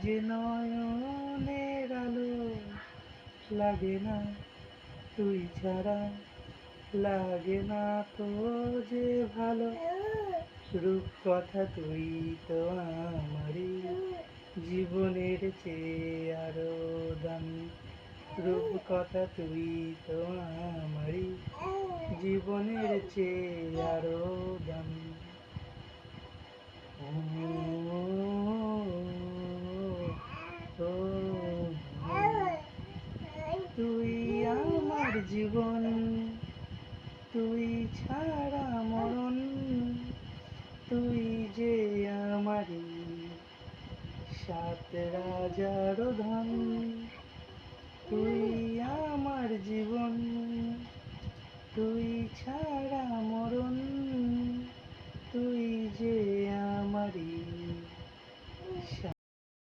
যে নয়নের আলো লাগে না তুই ছাড়া, লাগে না তো যে ভালো। রূপকথা তুই তো আমারই জীবনের চেয়ে আরো দামি। রূপকথা তুই তো আমারই জীবনের চেয়ে আরো দামি। ও, ও, ও, তুই আমার জীবন, তুই ছাড়া মরণ, তুই যে আমারই সাত রাজার ধন। তুই আমার জীবন, তুই ছাড়া মরণ, তুই যে আমারই